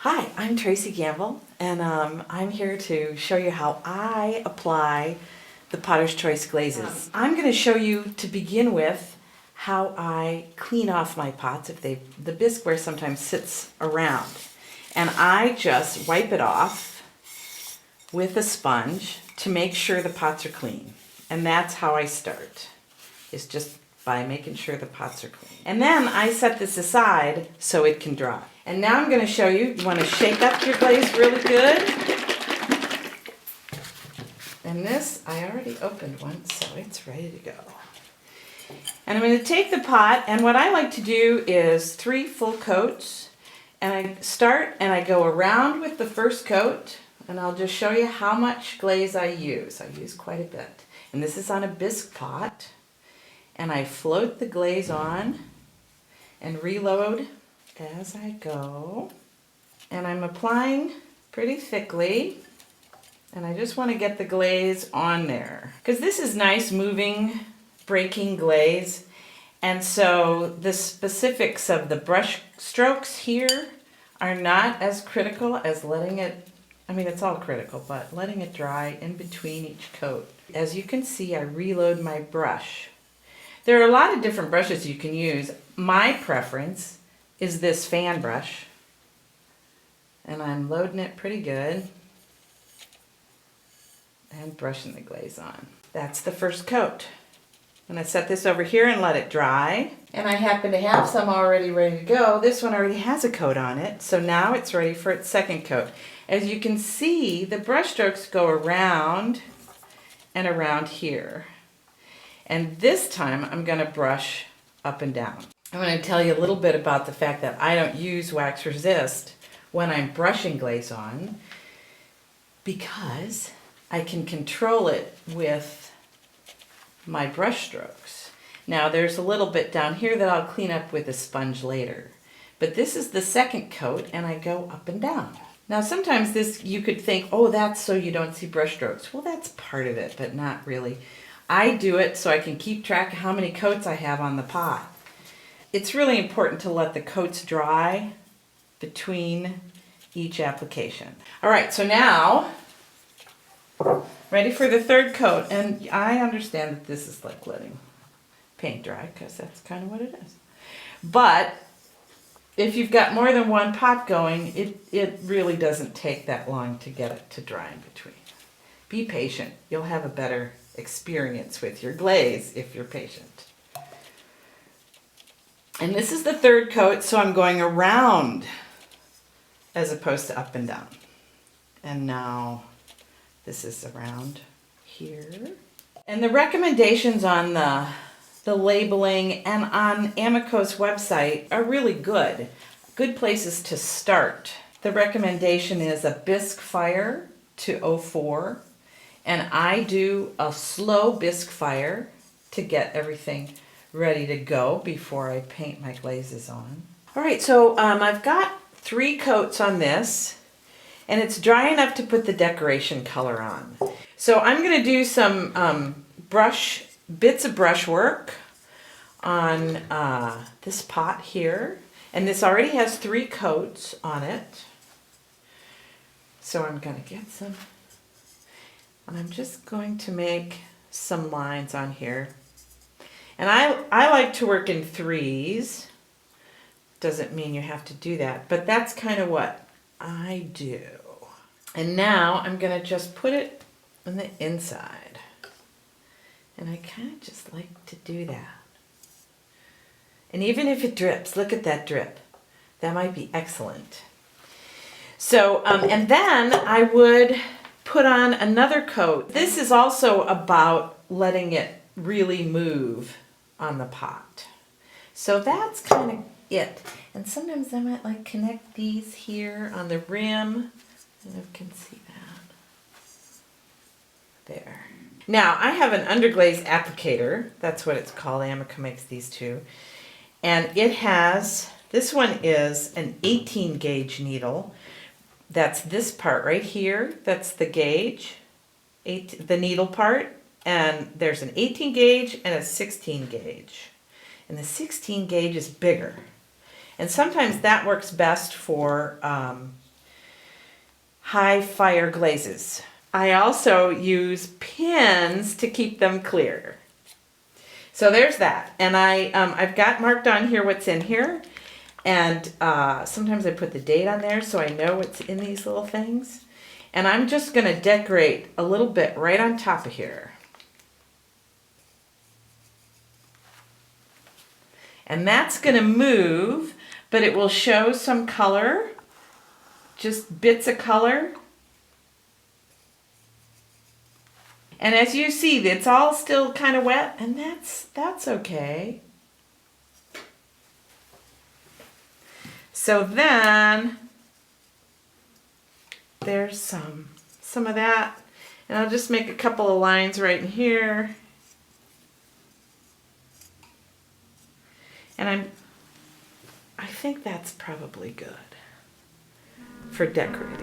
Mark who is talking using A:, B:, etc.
A: Hi, I'm Tracy Gamble, and I'm here to show you how I apply the Potter's Choice glazes. I'm going to show you, to begin with, how I clean off my pots if the bisqueware sometimes sits around. And I just wipe it off with a sponge to make sure the pots are clean. And that's how I start, is just by making sure the pots are clean. And then I set this aside so it can dry. And now I'm going to show you, you want to shake up your glaze really good. And this, I already opened one, so it's ready to go. And I'm going to take the pot, and what I like to do is 3 full coats. And I start and I go around with the first coat, and I'll just show you how much glaze I use. I use quite a bit. And this is on a bisque pot. And I float the glaze on and reload as I go. And I'm applying pretty thickly. And I just want to get the glaze on there, because this is nice moving, breaking glaze. And so the specifics of the brush strokes here are not as critical as letting it, I mean it's all critical, but letting it dry in between each coat. As you can see, I reload my brush. There are a lot of different brushes you can use. My preference is this fan brush. And I'm loading it pretty good and brushing the glaze on. That's the first coat. I'm going to set this over here and let it dry. And I happen to have some already ready to go. This one already has a coat on it, so now it's ready for its second coat. As you can see, the brush strokes go around and around here. And this time I'm going to brush up and down. I'm going to tell you a little bit about the fact that I don't use wax resist when I'm brushing glaze on, because I can control it with my brush strokes. Now there's a little bit down here that I'll clean up with a sponge later. But this is the second coat, and I go up and down. Now sometimes this, you could think, oh, that's so you don't see brush strokes. Well, that's part of it, but not really. I do it so I can keep track of how many coats I have on the pot. It's really important to let the coats dry between each application. All right, so now, ready for the third coat. And I understand that this is like letting paint dry, because that's kind of what it is. But if you've got more than one pot going, it really doesn't take that long to get it to dry in between. Be patient. You'll have a better experience with your glaze if you're patient. And this is the third coat, so I'm going around as opposed to up and down. And now this is around here. And the recommendations on the labeling and on AMACO's website are really good. Good places to start. The recommendation is a bisque fire to 04. And I do a slow bisque fire to get everything ready to go before I paint my glazes on. All right, so I've got 3 coats on this, and it's dry enough to put the decoration color on. So I'm going to do some bits of brush work on this pot here, and this already has 3 coats on it. So I'm going to get some. And I'm just going to make some lines on here. And I like to work in 3s. Doesn't mean you have to do that, but that's kind of what I do. And now I'm going to just put it on the inside. And I kind of just like to do that. And even if it drips, look at that drip. That might be excellent. So, and then I would put on another coat. This is also about letting it really move on the pot. So that's kind of it. And sometimes I might like connect these here on the rim. And you can see that. There. Now I have an underglaze applicator. That's what it's called. AMACO makes these too. And it has, this one is an 18 gauge needle. That's this part right here. That's the gauge, the needle part. And there's an 18 gauge and a 16 gauge. And the 16 gauge is bigger. And sometimes that works best for high fire glazes. I also use pins to keep them clear. So there's that. And I've got marked on here what's in here. And sometimes I put the date on there so I know what's in these little things. And I'm just going to decorate a little bit right on top of here. And that's going to move, but it will show some color, just bits of color. And as you see, it's all still kind of wet, and that's okay. So then there's some of that, and I'll just make a couple of lines right in here. And I think that's probably good for decorating.